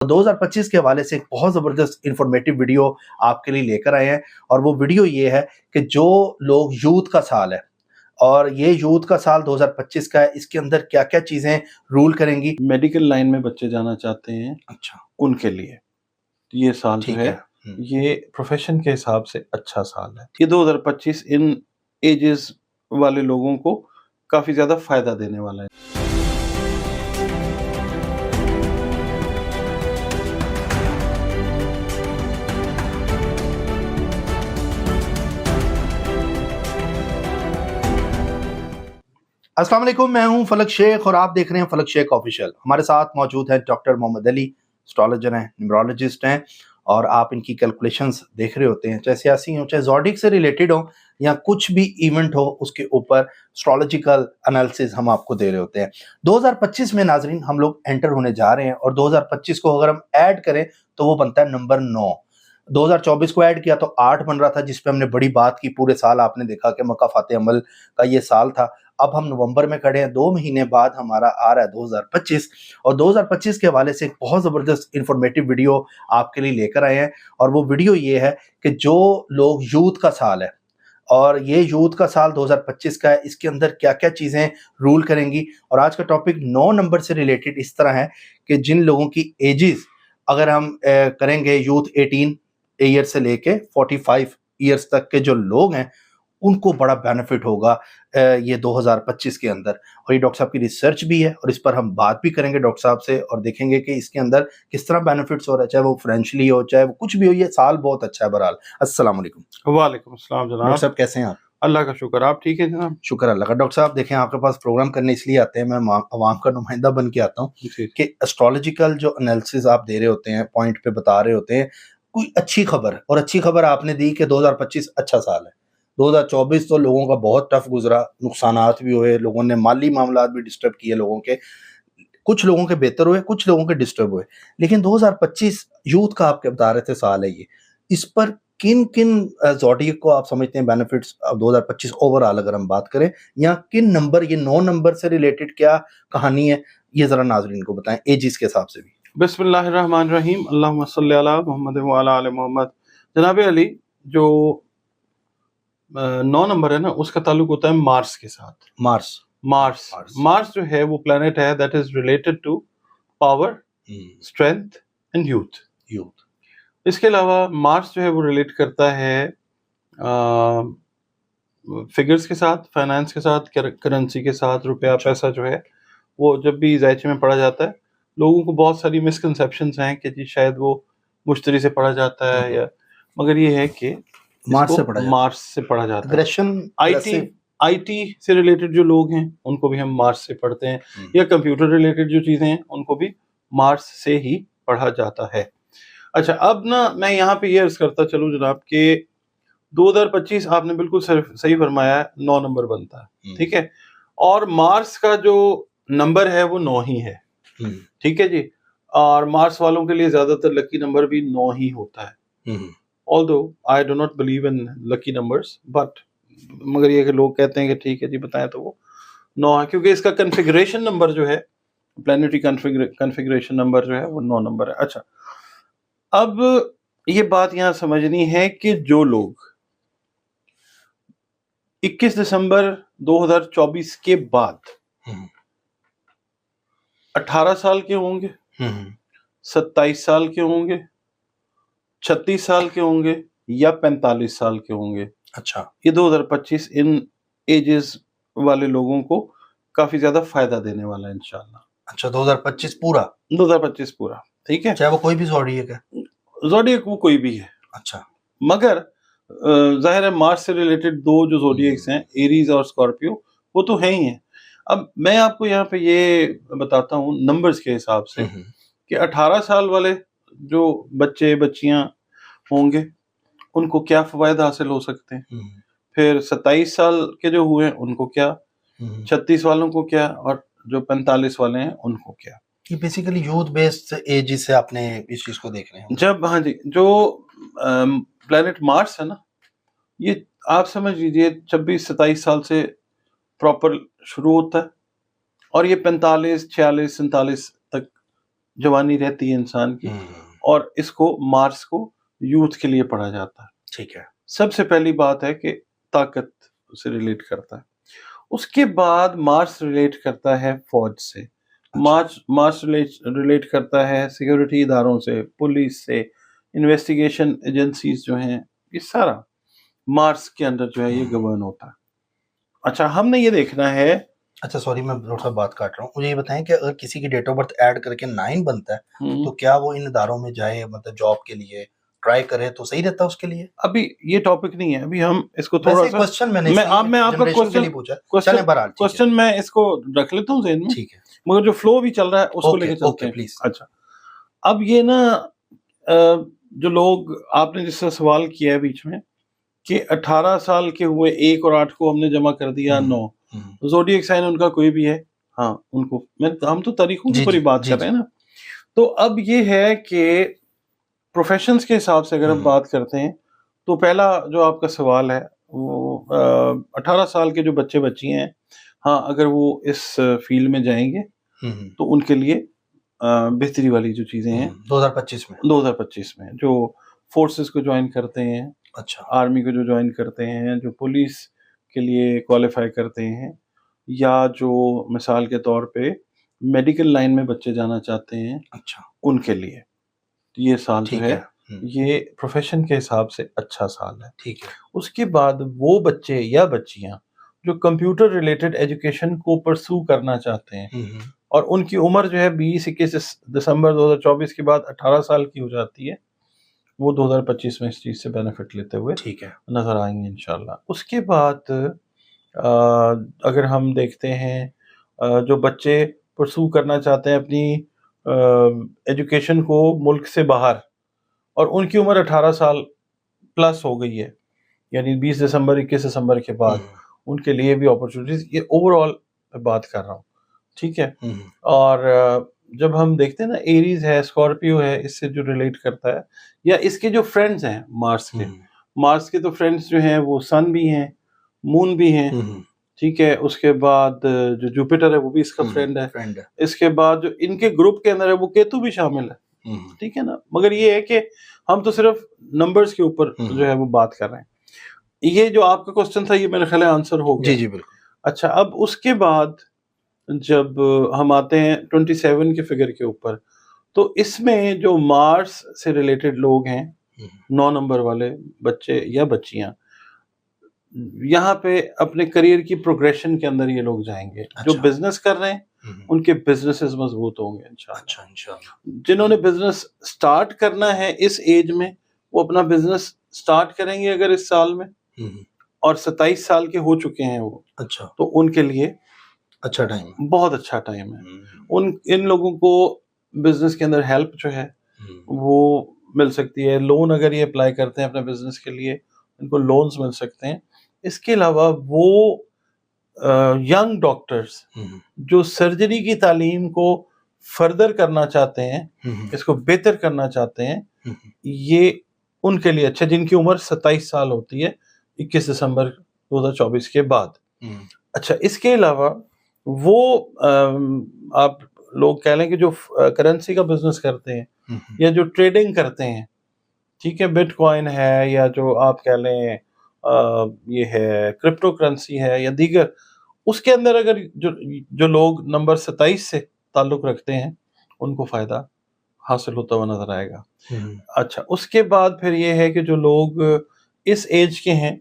2025 کے حوالے سے ایک بہت زبردست انفارمیٹیو ویڈیو آپ کے لیے لے کر آئے ہیں، اور وہ ویڈیو یہ ہے کہ جو لوگ یوتھ کا سال ہے اور یہ یوتھ کا سال 2025 کا ہے، اس کے اندر کیا کیا چیزیں رول کریں گی۔ میڈیکل لائن میں بچے جانا چاہتے ہیں، اچھا ان کے لیے یہ سال جو ٹھیک ہے ہے۔ یہ پروفیشن کے حساب سے اچھا سال ہے۔ یہ 2025 ان ایجز والے لوگوں کو کافی زیادہ فائدہ دینے والا ہے۔ السلام علیکم، میں ہوں فلک شیخ اور آپ دیکھ رہے ہیں فلک شیخ آفیشیل۔ ہمارے ساتھ موجود ہیں ڈاکٹر محمد علی، اسٹرالوجر ہیں، نیورولوجسٹ ہیں، اور آپ ان کی کیلکولیشنز دیکھ رہے ہوتے ہیں، چاہے سیاسی ہوں، چاہے زوڈک سے ریلیٹڈ ہوں، یا کچھ بھی ایونٹ ہو اس کے اوپر اسٹرالوجیکل انالیسز ہم آپ کو دے رہے ہوتے ہیں۔ 2025 میں ناظرین ہم لوگ انٹر ہونے جا رہے ہیں، اور 2025 کو اگر ہم ایڈ کریں تو وہ بنتا ہے نمبر 9۔ 2024 کو ایڈ کیا تو 8 بن رہا تھا، جس پہ ہم نے بڑی بات کی، پورے سال آپ نے دیکھا کہ مکافات عمل کا یہ سال تھا۔ اب ہم نومبر میں کھڑے ہیں، 2 مہینے بعد ہمارا آ رہا ہے 2025، اور 2025 کے حوالے سے ایک بہت زبردست انفارمیٹیو ویڈیو آپ کے لیے لے کر آئے ہیں، اور وہ ویڈیو یہ ہے کہ جو لوگ یوتھ کا سال ہے اور یہ یوتھ کا سال 2025 کا ہے، اس کے اندر کیا کیا چیزیں رول کریں گی۔ اور آج کا ٹاپک 9 نمبر سے ریلیٹڈ اس طرح ہے کہ جن لوگوں کی ایجز اگر ہم کریں گے، یوتھ 18 ایئر سے لے کے 45 ایئرس تک کے جو لوگ ہیں، ان کو بڑا بینیفٹ ہوگا یہ 2025 کے اندر۔ اور یہ ڈاکٹر صاحب کی ریسرچ بھی ہے، اور اس پر ہم بات بھی کریں گے ڈاکٹر صاحب سے، اور دیکھیں گے کہ اس کے اندر کس طرح بینیفٹس ہو رہا ہے، چاہے وہ فائنینشلی ہو، چاہے وہ کچھ بھی ہو۔ یہ سال بہت اچھا ہے بہرحال۔ السلام علیکم۔ وعلیکم السلام ڈاکٹر جناب، صاحب کیسے ہیں آپ؟ اللہ کا شکر، آپ ٹھیک ہے جناب؟ شکر اللہ کا۔ ڈاکٹر صاحب دیکھیں، آپ کے پاس پروگرام کرنے اس لیے آتے ہیں، میں عوام کا نمائندہ بن کے آتا ہوں جی کہ اسٹرالوجیکل جو انالیسز آپ دے رہے ہوتے ہیں، پوائنٹ پہ بتا رہے ہوتے ہیں، کوئی اچھی خبر، اور اچھی خبر آپ نے دی کہ 2025 اچھا سال ہے۔ 2024 تو لوگوں کا بہت ٹف گزرا، نقصانات بھی ہوئے، لوگوں نے مالی معاملات بھی ڈسٹرب کیے لوگوں کے، کچھ لوگوں کے بہتر ہوئے، کچھ لوگوں کے ڈسٹرب ہوئے، لیکن 2025 یوتھ کا آپ کے بتا رہے تھے سال ہے یہ۔ اس پر کن کن زوڈیک کو آپ سمجھتے ہیں بینیفٹس 2025 اوورآل اگر ہم بات کریں، یا کن نمبر، یہ 9 نمبر سے ریلیٹڈ کیا کہانی ہے، یہ ذرا ناظرین کو بتائیں ایجز کے حساب سے بھی۔ بسم اللہ الرحمن الرحیم، اللہم صلی علی محمد وعلی آل محمد۔ جناب علی، جو 9 نمبر ہے نا، اس کا تعلق ہوتا ہے مارس کے ساتھ۔ مارس جو ہے وہ پلانٹ ہے that is related to power, strength and youth. اس کے علاوہ مارس جو ہے وہ ریلیٹ کرتا ہے فگرز کے ساتھ، فائنانس کے ساتھ، کرنسی کے ساتھ۔ روپیہ پیسہ جو ہے وہ جب بھی زائچے میں پڑھا جاتا ہے، لوگوں کو بہت ساری مسکنسیپشنز ہیں کہ جی شاید وہ مشتری سے پڑھا جاتا ہے، یا مگر یہ ہے کہ مارس سے پڑھا جاتا ہے۔ آئی ٹی سے ریلیٹڈ جو لوگ ہیں ان کو بھی ہم مارس سے پڑھتے ہیں، یا کمپیوٹر ریلیٹڈ جو چیزیں ہیں ان کو بھی مارس سے ہی پڑھا جاتا ہے۔ اچھا، اب نا میں یہاں پہ یہ عرض کرتا چلوں جناب کہ 2025 آپ نے بالکل صحیح فرمایا ہے، 9 نمبر بنتا ہے، ٹھیک ہے، اور مارس کا جو نمبر ہے وہ 9 ہی ہے، ٹھیک ہے جی، اور مارس والوں کے لیے زیادہ تر لکی نمبر بھی 9 ہی ہوتا ہے۔ although I do not believe in lucky numbers, but مگر یہ کہ لوگ کہتے ہیں کہ ٹھیک ہے جی بتائیں تو وہ 9 ہے، کیونکہ اس کا کنفیگریشن نمبر جو ہے، پلانیٹری کنفیگریشن نمبر جو ہے وہ 9 نمبر ہے۔ اچھا، اب یہ بات یہاں سمجھنی ہے کہ جو لوگ 21 دسمبر 2024 کے بعد 18 سال کے ہوں گے، 27 سال کے ہوں گے، 36 سال کے ہوں گے، یا 45 سال کے ہوں گے، اچھا، یہ 2025 ان ایجز والے لوگوں کو کافی زیادہ فائدہ دینے والا ہے انشاءاللہ۔ اچھا، 2025 پورا، 2025 پورا، ٹھیک ہے، چاہے وہ کوئی بھی زوڈیک ہے۔ زوڈیک وہ کوئی بھی ہے، اچھا، مگر ظاہر ہے مارس سے ریلیٹڈ 2 جو زوڈیکس ہیں، ایریز اور اسکارپیو، وہ تو ہیں ہی ہیں۔ اب میں آپ کو یہاں پہ یہ بتاتا ہوں نمبرز کے حساب سے کہ 18 سال والے جو بچے بچیاں ہوں گے ان کو کیا فوائد حاصل ہو سکتے ہیں، پھر 27 سال کے جو ہوئے ان کو کیا، 36 والوں کو کیا، اور جو 45 والے ہیں ان کو کیا۔ یہ بیسیکلی یوتھ بیسڈ ایج سے آپ نے اس چیز کو دیکھ رہے ہیں۔ جب ہاں جی، جو پلانٹ مارس ہے نا، یہ آپ سمجھ لیجیے 26-27 سال سے پراپر شروع ہوتا ہے، اور یہ 45 46 47 تک جوانی رہتی ہے انسان کی، اور اس کو مارس کو یوتھ کے لیے پڑھا جاتا ہے. ٹھیک ہے. سب سے پہلی بات ہے کہ طاقت سے ریلیٹ کرتا ہے. اس کے بعد مارس ریلیٹ کرتا ہے فوج سے، مارس ریلیٹ کرتا ہے سیکورٹی اداروں سے، پولیس سے، انویسٹیگیشن ایجنسیز جو ہیں، یہ سارا مارس کے اندر جو ہے یہ گورن ہوتا ہے. اچھا ہم نے یہ دیکھنا ہے. اچھا سوری میں تھوڑا سا بات کاٹ رہا ہوں، مجھے یہ بتائیں کہ اگر کسی کی ڈیٹ آف برتھ ایڈ کر کے 9 بنتا ہے تو کیا وہ ان اداروں میں جائے، مطلب جاب کے لیے ٹرائی کرے تو صحیح رہتا ہے اس کے لیے؟ ابھی یہ ٹاپک نہیں ہے، ابھی ہم اس کو تھوڑا سا کوسچن میں آپ کا کوسچن میں اس کو رکھ لیتا ہوں ذہن میں، ٹھیک ہے، مگر جو فلو بھی چل رہا ہے اس کو لے کے چلتے ہیں. پلیز. اچھا اب یہ نا جو لوگ، آپ نے جس سے سوال کیا ہے بیچ میں کہ 18 سال کے ہوئے 1 اور 8 کو ہم نے جمع کر دیا 9، زوڈیک سائن ان کا کوئی بھی ہے، ہاں ان کو ہم تو تاریخوں کی پوری بات کر رہے ہیں نا. تو اب یہ ہے کہ پروفیشنز کے حساب سے اگر ہم بات کرتے ہیں تو پہلا جو آپ کا سوال ہے وہ 18 سال کے جو بچے بچی ہیں، ہاں اگر وہ اس فیلڈ میں جائیں گے تو ان کے لیے بہتری والی جو چیزیں ہیں 2025 میں جو فورسز کو جوائن کرتے ہیں، اچھا آرمی کو جو جوائن کرتے ہیں، جو پولیس کے لیے کوالیفائی کرتے ہیں، یا جو مثال کے طور پہ میڈیکل لائن میں بچے جانا چاہتے ہیں، اچھا ان کے لیے یہ سال جو ہے یہ پروفیشن کے حساب سے اچھا سال ہے. ٹھیک ہے. اس کے بعد وہ بچے یا بچیاں جو کمپیوٹر ریلیٹڈ ایجوکیشن کو پرسو کرنا چاہتے ہیں اور ان کی عمر جو ہے 20-21 دسمبر 2024 کے بعد 18 سال کی ہو جاتی ہے، وہ 2025 میں اس چیز سے بینیفٹ لیتے ہوئے ٹھیک ہے نظر آئیں گے انشاءاللہ. اس کے بعد اگر ہم دیکھتے ہیں جو بچے پرسو کرنا چاہتے ہیں اپنی ایجوکیشن کو ملک سے باہر اور ان کی عمر 18 سال پلس ہو گئی ہے، یعنی 20 دسمبر 21 دسمبر کے بعد، ان کے لیے بھی اپرچونیٹیز، یہ اوور آل بات کر رہا ہوں. ٹھیک ہے. اور جب ہم دیکھتے ہیں نا ایریز ہے، اسکارپیو ہے، اس سے جو ریلیٹ کرتا ہے، یا اس کے جو فرینڈز ہیں مارس کے تو فرینڈز جو ہیں وہ سن بھی ہیں، مون بھی ہیں. ٹھیک ہے. اس کے بعد جو جوپیٹر ہے وہ بھی اس کا فرینڈ ہے. اس کے بعد جو ان کے گروپ کے اندر ہے وہ کیتو بھی شامل ہے. ٹھیک ہے نا. مگر یہ ہے کہ ہم تو صرف نمبرز کے اوپر جو ہے وہ بات کر رہے ہیں. یہ جو آپ کا کوسچن تھا یہ میرے خیال ہے آنسر ہو گیا. جی بالکل. اچھا اب اس کے بعد جب ہم آتے ہیں 27 کے فگر کے اوپر، تو اس میں جو مارس سے ریلیٹڈ لوگ ہیں، 9 نمبر والے بچے یا بچیاں، یہاں پہ اپنے کریئر کی پروگریشن کے اندر یہ لوگ جائیں گے. جو بزنس کر رہے ہیں ان کے بزنسز مضبوط ہوں گے انشاءاللہ. جنہوں نے بزنس سٹارٹ کرنا ہے اس ایج میں، وہ اپنا بزنس سٹارٹ کریں گے اگر اس سال میں، اور 27 سال کے ہو چکے ہیں وہ، اچھا تو ان کے لیے اچھا ٹائم، بہت اچھا ٹائم ہے. ان لوگوں کو بزنس کے اندر ہیلپ جو ہے وہ مل سکتی ہے. لون اگر یہ اپلائی کرتے ہیں اپنے بزنس کے لیے، ان کو لونز مل سکتے ہیں. اس کے علاوہ وہ ینگ ڈاکٹرز جو سرجری کی تعلیم کو فردر کرنا چاہتے ہیں، اس کو بہتر کرنا چاہتے ہیں، یہ ان کے لیے اچھا، جن کی عمر 27 سال ہوتی ہے 21 دسمبر 2024 کے بعد. اچھا اس کے علاوہ وہ آپ لوگ کہہ لیں کہ جو کرنسی کا بزنس کرتے ہیں یا جو ٹریڈنگ کرتے ہیں، ٹھیک ہے، بٹ کوائن ہے، یا جو آپ کہہ لیں یہ ہے کرپٹو کرنسی ہے یا دیگر، اس کے اندر اگر جو لوگ نمبر 27 سے تعلق رکھتے ہیں ان کو فائدہ حاصل ہوتا ہوا نظر آئے گا. اچھا اس کے بعد پھر یہ ہے کہ جو لوگ اس ایج کے ہیں،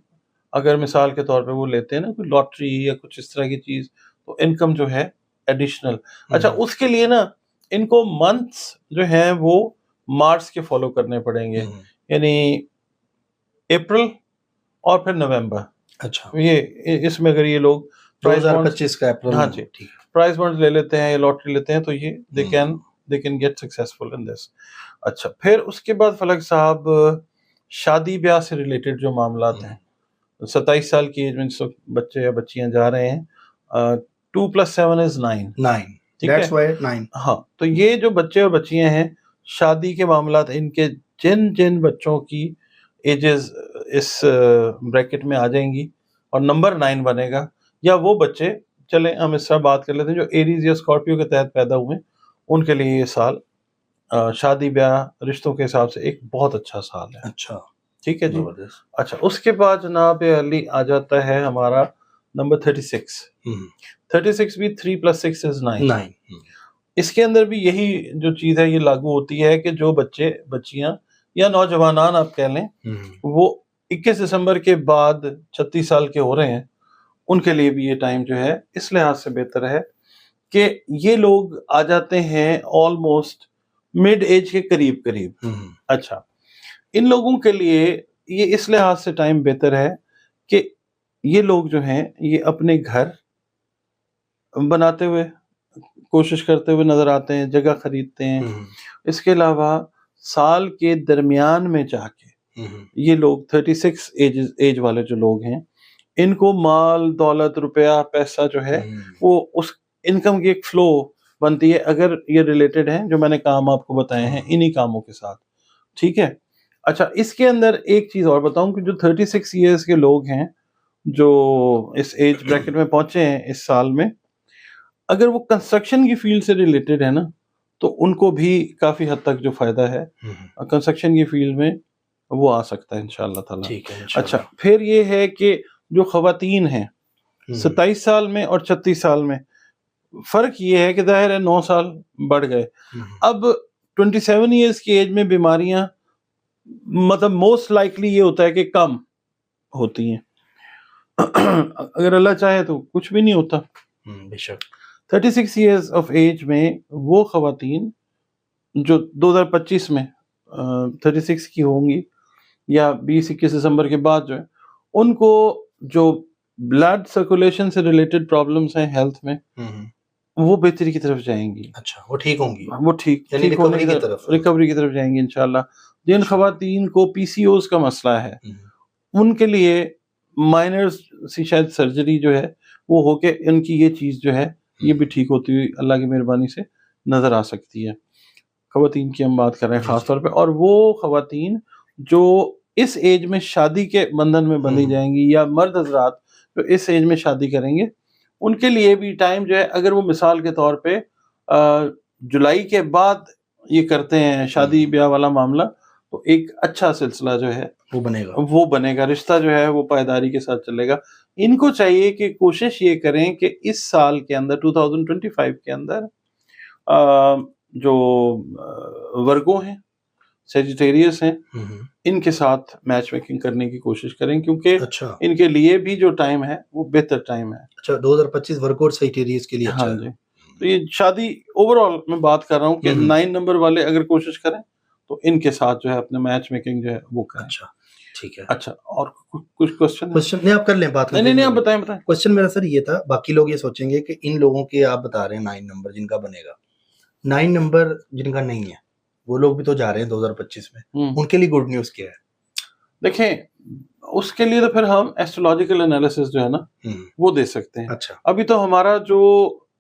اگر مثال کے طور پہ وہ لیتے ہیں نا کوئی لاٹری یا کچھ اس طرح کی چیز، تو انکم جو ہے ایڈیشنل. اچھا اس کے لیے نا ان کو منتھس جو ہیں وہ مارس کے فالو کرنے پڑیں گے، یعنی اپریل اور پھر نومبر. اچھا یہ اس میں اگر یہ لوگ 2025 کا اپریل، ہاں جی پرائز بانڈ لے لیتے ہیں یا لاٹری لیتے ہیں تو یہ they can get successful in this. اچھا پھر اس کے بعد فلک صاحب شادی بیاہ سے ریلیٹڈ جو معاملات ہیں، 27 سال کی ایج میں جس وقت بچے یا بچیاں جا رہے ہیں، 2 + 7 = 9. ٹھیک ہے. ہاں تو یہ جو بچے اور بچیاں ہیں، شادی کے معاملات، ان کے جن بچوں کی ایجز اس بریکٹ میں آ جائیں گی اور نمبر 9 بنے گا، یا وہ بچے، چلیں ہم اس طرح بات کر لیتے ہیں جو ایریز یا اسکارپیو کے تحت پیدا ہوئے، ان کے لیے یہ سال شادی بیاہ رشتوں کے حساب سے ایک بہت اچھا سال ہے. اچھا ٹھیک ہے جی. زبردست. اچھا اس کے بعد جناب علی آ جاتا ہے ہمارا نمبر 36. 36 بھی 3 + 6 is 9. 9. اس کے اندر بھی یہی جو چیز ہے یہ لاگو ہوتی ہے کہ جو بچے بچیاں یا نوجوانان آپ کہہ لیں وہ 21 دسمبر کے بعد 36 سال کے ہو رہے ہیں، ان کے لیے بھی یہ ٹائم جو ہے اس لحاظ سے بہتر ہے کہ یہ لوگ آ جاتے ہیں آلموسٹ مڈ ایج کے قریب. اچھا ان لوگوں کے لیے یہ اس لحاظ سے ٹائم بہتر ہے کہ یہ لوگ جو ہیں یہ اپنے گھر بناتے ہوئے کوشش کرتے ہوئے نظر آتے ہیں، جگہ خریدتے ہیں. اس کے علاوہ سال کے درمیان میں جا کے یہ لوگ 36 ایج والے جو لوگ ہیں ان کو مال دولت روپیہ پیسہ جو ہے وہ اس انکم کی ایک فلو بنتی ہے اگر یہ ریلیٹڈ ہیں جو میں نے کام آپ کو بتائے ہیں انہی کاموں کے ساتھ. ٹھیک ہے. اچھا اس کے اندر ایک چیز اور بتاؤں کہ جو 36 ایئرس کے لوگ ہیں جو اس ایج بریکٹ میں پہنچے ہیں اس سال میں، اگر وہ کنسٹرکشن کی فیلڈ سے ریلیٹڈ ہے نا تو ان کو بھی کافی حد تک جو فائدہ ہے کنسٹرکشن کی فیلڈ میں وہ آ سکتا ہے انشاءاللہ تعالی. اچھا پھر یہ ہے کہ جو خواتین ہیں 27 سال میں اور 36 سال میں فرق یہ ہے کہ ظاہر ہے 9 سال بڑھ گئے. اب 27 ایئرس کی ایج میں بیماریاں مطلب موسٹ لائکلی یہ ہوتا ہے کہ کم ہوتی ہیں، اگر اللہ چاہے تو کچھ بھی نہیں ہوتا. بے شک 36 ایئرس آف ایج میں وہ خواتین جو 2025 میں 36 کی ہوں گی یا 20-21 دسمبر کے بعد جو ہے ان کو جو بلڈ سرکولیشن سے ریلیٹڈ پرابلمس ہیں ہیلتھ میں وہ بہتری کی طرف جائیں گی. اچھا وہ ٹھیک ہوں گی، وہ ٹھیک ہونے کی طرف ریکوری کی طرف جائیں گی انشاءاللہ. جن خواتین کو پی سی اوز کا مسئلہ ہے ان کے لیے مائنر سی شاید سرجری جو ہے وہ ہو کے ان کی یہ چیز جو ہے یہ بھی ٹھیک ہوتی ہوئی اللہ کی مہربانی سے نظر آ سکتی ہے. خواتین کی ہم بات کر رہے ہیں خاص طور پہ، اور وہ خواتین جو اس ایج میں شادی کے بندھن میں بندھی جائیں گی یا مرد حضرات جو اس ایج میں شادی کریں گے ان کے لیے بھی ٹائم جو ہے اگر وہ مثال کے طور پہ جولائی کے بعد یہ کرتے ہیں شادی بیاہ والا معاملہ تو ایک اچھا سلسلہ جو ہے وہ بنے گا، رشتہ جو ہے وہ پائیداری کے ساتھ چلے گا. ان کو چاہیے کہ کوشش یہ کریں کہ اس سال کے اندر 2025 کے اندر جو ورگو ہیں سیجیٹیریس ہیں ان کے ساتھ میچ میکنگ کرنے کی کوشش کریں کیونکہ ان کے لیے بھی جو ٹائم ہے وہ بہتر ٹائم ہے. اچھا 2025 ورگو اور سیجیٹیریس کے لیے ہاں جی. تو یہ شادی اوور آل میں بات کر رہا ہوں کہ 9 نمبر والے اگر کوشش کریں تو ان کے ساتھ جو ہے اپنے میچ میکنگ جو ہے وہ کریں. اچھا ٹھیک ہے. اچھا اور کچھ کوشچن نہیں آپ کر لیں بات. نہیں آپ بتائیں. کوشچن میرا سر یہ تھا، باقی لوگ یہ سوچیں گے کہ ان لوگوں کے آپ بتا رہے ہیں 9 نمبر جن کا بنے گا، 9 نمبر جن کا نہیں ہے وہ لوگ بھی تو جا رہے ہیں 2025 میں، ان کے لیے گڈ نیوز کیا ہے؟ دیکھیں اس کے لیے تو پھر ہم ایسٹرولوجیکل انالیسس جو ہے نا وہ دے سکتے ہیں. اچھا ابھی تو ہمارا جو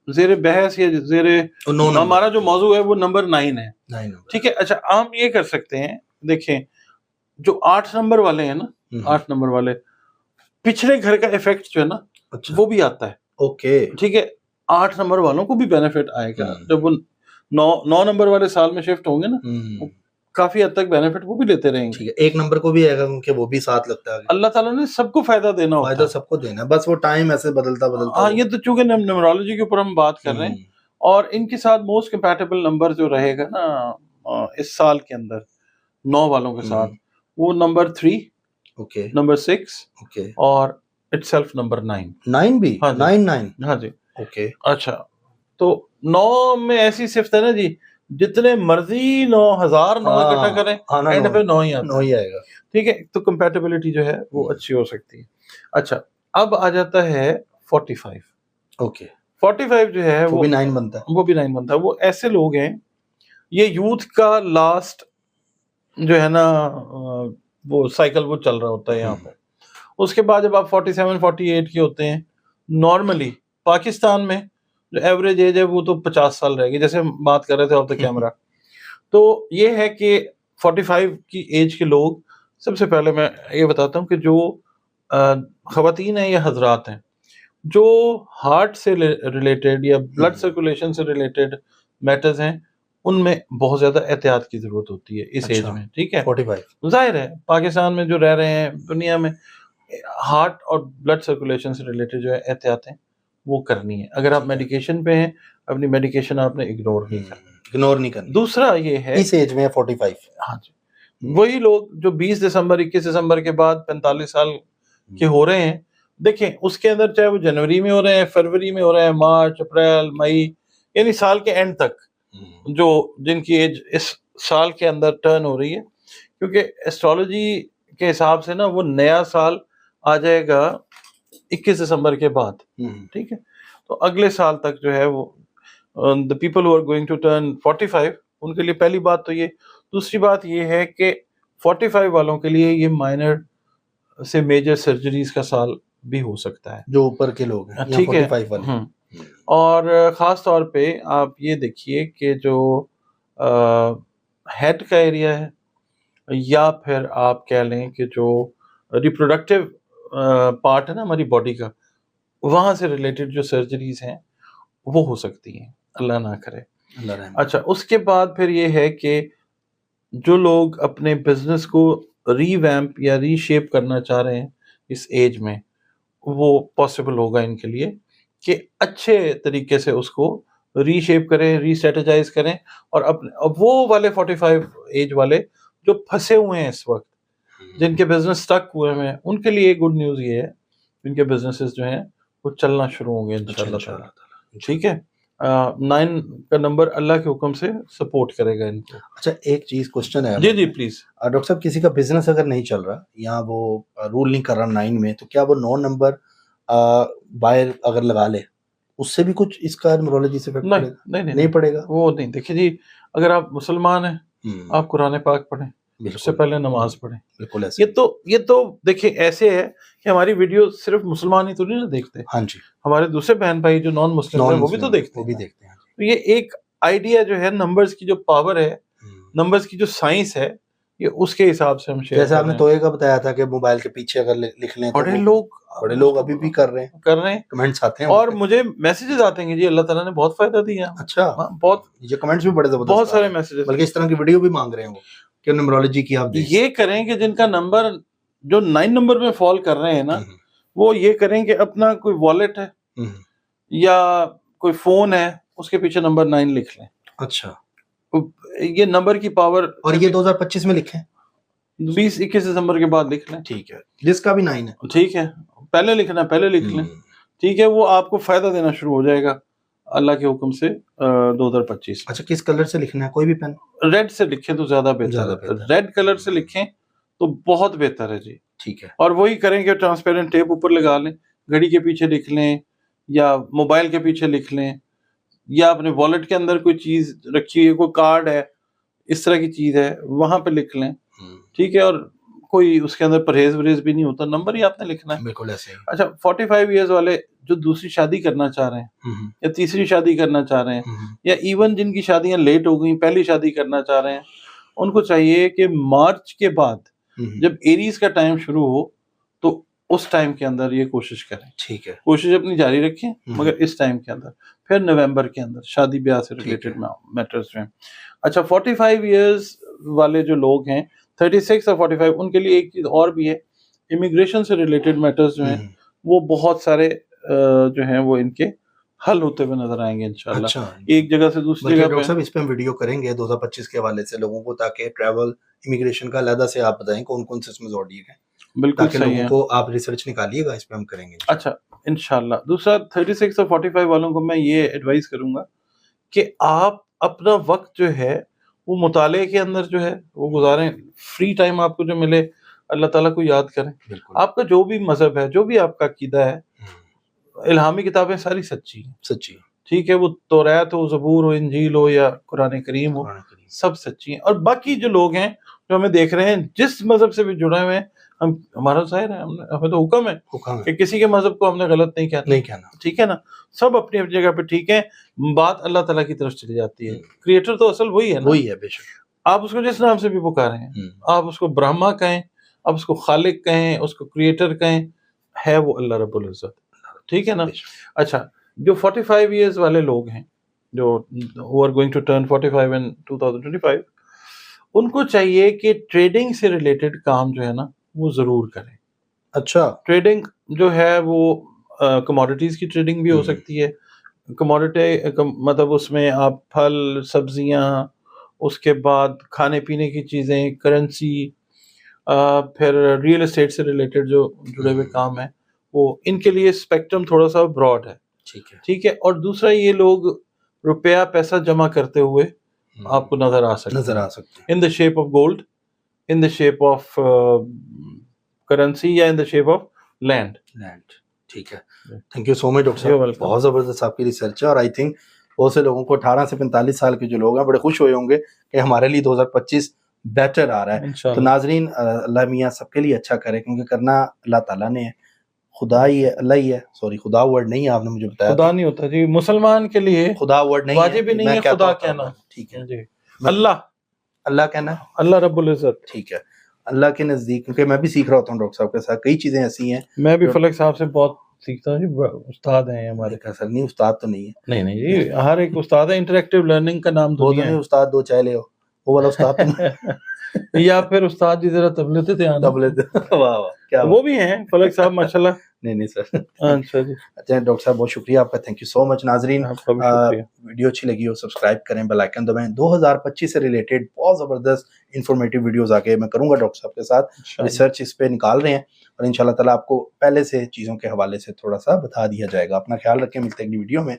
زیر بحث یا زیر ہمارا جو موضوع ہے وہ نمبر 9 ہے. ٹھیک ہے. اچھا ہم یہ کر سکتے ہیں، دیکھیں جو 8 نمبر والے ہیں نا 8 نمبر والے پچھلے گھر کا ایفیکٹ جو ہے نا وہ بھی آتا ہے. اوکے ٹھیک ہے. 8 نمبر والوں کو بھی بینیفٹ آئے گا جب وہ 9 نمبر والے سال میں شفٹ ہوں گے نا کافی حد تک بینیفٹ وہ بھی لیتے رہیں گے. 1 نمبر کو بھی آئے گا کیونکہ وہ بھی ساتھ لگتا ہے. اللہ تعالیٰ نے سب کو فائدہ دینا ہوتا ہے، فائدہ سب کو دینا ہے، بس وہ ٹائم ایسے بدلتا. ہاں یہ تو چونکہ نمبرولوجی کے اوپر ہم بات کر رہے ہیں اور ان کے ساتھ موسٹ کمپیٹیبل نمبر جو رہے گا نا اس سال کے اندر 9 والوں کے ساتھ وہ نمبر 3 نمبر 6 اور اٹ سیلف نمبر 9 بھی 9 ہاں جی. اوکے اچھا تو 9 میں ایسی صفت ہے نا جی جتنے مرضی 9,000 9 اکٹھا کریں اینڈ پہ 9 ہی آئے گا. ٹھیک ہے. تو کمپیٹیبلٹی جو ہے وہ اچھی ہو سکتی ہے. اچھا اب آ جاتا ہے 45. اوکے 45 جو ہے وہ بھی 9 بنتا ہے. وہ بھی 9 بنتا ہے. وہ ایسے لوگ ہیں یہ یوتھ کا لاسٹ جو ہے نا وہ سائیکل وہ چل رہا ہوتا ہے یہاں پہ. اس کے بعد جب آپ 47 48 کے ہوتے ہیں نارملی پاکستان میں جو ایوریج ایج ہے وہ تو 50 سال رہے گی جیسے ہم بات کر رہے تھے آف دا کیمرہ. تو یہ ہے کہ 45 کی ایج کے لوگ سب سے پہلے میں یہ بتاتا ہوں کہ جو خواتین ہیں یا حضرات ہیں جو ہارٹ سے ریلیٹڈ یا بلڈ سرکولیشن سے ریلیٹڈ میٹرز ہیں ان میں بہت زیادہ احتیاط کی ضرورت ہوتی ہے اس ایج اچھا، میں. ٹھیک ہے, 45. ظاہر ہے پاکستان میں جو رہ رہے ہیں, دنیا میں ہارٹ اور بلڈ سرکولیشن سے ریلیٹڈ جو ہے احتیاطیں وہ کرنی ہے. اگر آپ میڈیکیشن پہ ہیں, اپنی میڈیکیشن آپ نے اگنور نہیں کرنی. دوسرا یہ ہے اس ایج میں 45. ہاں جی, وہی لوگ جو 20 دسمبر 21 دسمبر کے بعد 45 سال کے ہو رہے ہیں, دیکھیں اس کے اندر چاہے وہ جنوری میں ہو رہے ہیں, فروری میں ہو رہے ہیں, مارچ, اپریل, مئی, یعنی سال کے اینڈ تک جو جن کی ایج اس سال کے اندر ٹرن ہو رہی ہے, کیونکہ ایسٹرالوجی کے حساب سے نا وہ نیا سال آ جائے گا 21 دسمبر کے بعد. ٹھیک ہے, تو اگلے سال تک جو ہے وہ the people who are going to turn 45 ان کے لیے پہلی بات تو یہ. دوسری بات یہ ہے کہ 45 والوں کے لیے یہ مائنر سے میجر سرجریز کا سال بھی ہو سکتا ہے, جو اوپر کے لوگ ہیں. ٹھیک ہے, 45 والے. اور خاص طور پہ آپ یہ دیکھیے کہ جو ہیڈ کا ایریا ہے, یا پھر آپ کہہ لیں کہ جو ریپروڈکٹیو پارٹ ہے نا ہماری باڈی کا, وہاں سے ریلیٹڈ جو سرجریز ہیں وہ ہو سکتی ہیں, اللہ نہ کرے. اچھا, اس کے بعد پھر یہ ہے کہ جو لوگ اپنے بزنس کو ری ویمپ یا ری شیپ کرنا چاہ رہے ہیں اس ایج میں, وہ پاسبل ہوگا ان کے لیے کہ اچھے طریقے سے اس کو ری شیپ کریں, ری اسٹریٹجائز کریں. اور اب وہ والے 45 ایج والے جو پھنسے ہوئے ہیں اس وقت, جن کے بزنس سٹک ہوئے ہیں, ان کے لیے گڈ نیوز یہ ہے ان کے بزنسز جو ہیں وہ چلنا شروع ہوں گے انشاءاللہ تعالی. ٹھیک ہے, 9 کا نمبر اللہ کے حکم سے سپورٹ کرے گا ان کو. اچھا, ایک چیز کوشچن ہے. جی پلیز. ڈاکٹر صاحب, کسی کا بزنس اگر نہیں چل رہا یا وہ رول نہیں کر رہا 9 میں, تو کیا وہ 9 نمبر باہر اگر لگا لے, اس سے بھی کچھ اس کا نیورولوجی سے نہیں پڑے گا؟ وہ نہیں. دیکھیں جی, اگر آپ مسلمان ہیں, آپ قرآن پاک پڑھیں, اس سے پہلے نماز پڑھیں. بالکل ایسے. یہ تو دیکھیں ایسے ہے کہ ہماری ویڈیو صرف مسلمان ہی تو نہیں دیکھتے. ہاں جی, ہمارے دوسرے بہن بھائی جو نان مسلم ہیں وہ بھی تو دیکھتے ہیں. تو یہ ایک آئیڈیا جو ہے, نمبرز کی جو پاور ہے, نمبرز کی جو سائنس ہے, یہ اس کے حساب سے ہم شیئر. جیسے آپ نے توئے کا بتایا تھا کہ موبائل کے پیچھے اگر لکھ لیں, بڑے لوگ ابھی بھی کر رہے ہیں, کمنٹس آتے ہیں اور مجھے میسیجز آتے ہیں کہ جی اللہ تعالیٰ نے بہت فائدہ دیا. اچھا, بہت, یہ کمنٹس بھی بڑے زبردست, بہت سارے میسیجز, بلکہ اس طرح کی ویڈیو بھی مانگ رہے ہیں وہ کہ نیورولوجی کی آپ یہ کریں کہ جن کا نمبر جو 9 نمبر میں فال کر رہے ہیں نا, وہ یہ کریں کہ اپنا کوئی والیٹ ہے یا کوئی فون ہے, اس کے پیچھے نمبر 9 لکھ لیں. اچھا, یہ نمبر کی پاور. اور یہ 2025 میں لکھیں, 20-21 دسمبر کے بعد لکھ لیں. ٹھیک ہے, جس کا بھی 9 ہے. ٹھیک ہے, پہلے لکھنا, پہلے لکھ لیں. ٹھیک ہے, وہ آپ کو فائدہ دینا شروع ہو جائے گا اللہ کے حکم سے 2025. اچھا, کس کلر سے لکھنا ہے؟ کوئی بھی پین؟ ریڈ سے لکھیں تو زیادہ بہتر ہے. ریڈ کلر سے لکھیں تو بہت بہتر ہے جی. ٹھیک ہے, اور وہی کریں کہ ٹرانسپیرنٹ ٹیپ اوپر لگا لیں, گھڑی کے پیچھے لکھ لیں, یا موبائل کے پیچھے لکھ لیں, یا اپنے والیٹ کے اندر کوئی چیز رکھی ہے, کوئی کارڈ ہے, اس طرح کی چیز ہے, وہاں پہ لکھ لیں. ٹھیک ہے, اور کوئی اس کے اندر پرہیز وریز بھی نہیں ہوتا, نمبر ہی آپ نے لکھنا ہے. بالکل ایسے ہی. اچھا, 45 ایئرز والے جو دوسری شادی کرنا چاہ رہے ہیں, یا تیسری شادی کرنا چاہ رہے ہیں, یا ایون جن کی شادیاں لیٹ ہو گئیں, پہلی شادی کرنا چاہ رہے ہیں, ان کو چاہیے کہ مارچ کے بعد جب ایریز کا ٹائم شروع ہو تو اس ٹائم کے اندر یہ کوشش کریں. ٹھیک ہے, کوشش اپنی جاری رکھیں, مگر اس ٹائم کے اندر, پھر نومبر کے اندر شادی بیاہ سے ریلیٹڈ میٹرز جو ہیں. اچھا, 45 ایئرز والے جو لوگ ہیں, 36 اور 45, ان کے لیے ایک چیز اور بھی ہے, امیگریشن سے ریلیٹڈ میٹرز جو ہیں وہ بہت سارے جو ہیں وہ ان کے حل ہوتے ہوئے نظر آئیں گے انشاءاللہ. ایک جگہ سے دوسری جگہ ڈاکٹر صاحب اس پہ ہم ویڈیو کریں گے 2025 کے حوالے سے لوگوں کو, تاکہ ٹریول امیگریشن کا علیحدہ سے آپ بتائیں کون کون سے اس میں زوڈیک ہیں. بالکل صحیح ہے, لوگوں کو آپ ریسرچ نکالیے گا, اس پہ ہم کریں گے. اچھا انشاءاللہ. دوسرا 36 اور 45 والوں کو میں یہ ایڈوائز کروں گا کہ آپ اپنا وقت جو ہے وہ مطالعے کے اندر جو ہے وہ گزاریں. فری ٹائم آپ کو جو ملے اللہ تعالیٰ کو یاد کریں. آپ کا جو بھی مذہب ہے, جو بھی آپ کا عقیدہ ہے, الہامی کتابیں ساری سچی ہیں. سچی, ٹھیک ہے, وہ توریت ہو, زبور ہو, انجیل ہو, یا قرآن کریم ہو, سب سچی ہیں. اور باقی جو لوگ ہیں جو ہمیں دیکھ رہے ہیں, جس مذہب سے بھی جڑے ہوئے ہیں, ہمارا ظاہر ہے, ہمیں تو حکم ہے کہ کسی کے مذہب کو ہم نے غلط نہیں کہنا. ٹھیک ہے نا, سب اپنی اپنی جگہ پہ ٹھیک ہے. بات اللہ تعالیٰ کی طرف چلی جاتی ہے. کریٹر تو اصل وہی ہے نا, وہی ہے بے شک. آپ اس کو جس نام سے بھی پکاریں, آپ اس کو برہما کہیں, آپ اس کو خالق کہیں, اس کو کریٹر کہیں, ہے وہ اللہ رب العزت. ٹھیک ہے نا. اچھا, جو 45 ایئرز والے لوگ ہیں جو who are going to turn 45 in 2025, ان کو چاہیے کہ ٹریڈنگ سے ریلیٹڈ کام جو ہے نا وہ ضرور کریں. اچھا. ٹریڈنگ جو ہے وہ کموڈیٹیز کی ٹریڈنگ بھی ہو سکتی ہے. کموڈیٹی مطلب اس میں آپ پھل سبزیاں، اس کے بعد کھانے پینے کی چیزیں، کرنسی، پھر ریئل اسٹیٹ سے ریلیٹڈ جو جڑے ہوئے کام ہیں وہ ان کے لیے اسپیکٹرم تھوڑا سا براڈ ہے. ٹھیک ہے. اور دوسرا یہ لوگ روپیہ پیسہ جمع کرتے ہوئے آپ کو نظر آ سکتے ہیں in the shape of gold, in the shape of currency, یا in the shape of land. ٹھیک ہے. Thank you so much doctor صاحب، بہت زبردست آپ کی ریسرچ ہے. اور آئی تھنک بہت سے لوگوں کو 18 سے 45 سال کے جو لوگ ہیں بڑے خوش ہوئے ہوں گے کہ ہمارے لیے 2025 بیٹر آ رہا ہے. تو ناظرین اللہ میاں سب کے لیے اچھا کرے، کیونکہ کرنا اللہ تعالیٰ نے ہے، خدا ہی ہے، اللہ ہی ہے. سوری خدا ورڈ نہیں ہے، آپ نے مجھے بتایا خدا نہیں ہوتا جی، مسلمان کے لیے خدا ورڈ نہیں ہے، واجب ہی نہیں ہے خدا کہنا. ٹھیک ہے جی، اللہ کہنا ہے، اللہ رب العزت. ٹھیک ہے. اللہ کے نزدیک، کیونکہ میں بھی سیکھ رہا ہوتا ہوں ڈاکٹر صاحب کے ساتھ، کئی چیزیں ایسی ہیں. میں بھی فلک صاحب سے بہت سیکھتا ہوں جی، استاد ہیں ہمارے. اصل نہیں استاد تو نہیں ہے، نہیں جی، ہر ایک استاد ہے. انٹریکٹیو لرننگ کا نام وہ دنیا تو نہیں استاد دو چائے لے ہو، وہ والا استاد تو نہیں. ہے. یا پھر استاد جی ذرا طبلے تھے دھیان. واہ واہ کیا وہ بھی ہیں فلک صاحب ماشاءاللہ. نہیں سر. اچھا جی، اچھا ڈاکٹر صاحب بہت شکریہ آپ کا، تھینک یو سو مچ. ناظرین آپ کا بھی شکریہ. ویڈیو اچھی لگی ہو سبسکرائب کریں، بیل آئیکن دبائیں. 2025 سے ریلیٹڈ بہت زبردست انفارمیٹیو ویڈیوز آگے میں کروں گا ڈاکٹر صاحب کے ساتھ. ریسرچ اس پہ نکال رہے ہیں اور انشاءاللہ تعالیٰ آپ کو پہلے سے چیزوں کے حوالے سے تھوڑا سا بتا دیا جائے گا. اپنا خیال رکھیں، ملتے ہیں اگلی ویڈیو میں.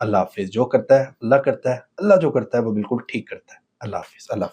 اللہ حافظ. جو کرتا ہے اللہ کرتا ہے، اللہ جو کرتا ہے وہ بالکل ٹھیک کرتا ہے. اللہ حافظ. اللہ حافظ.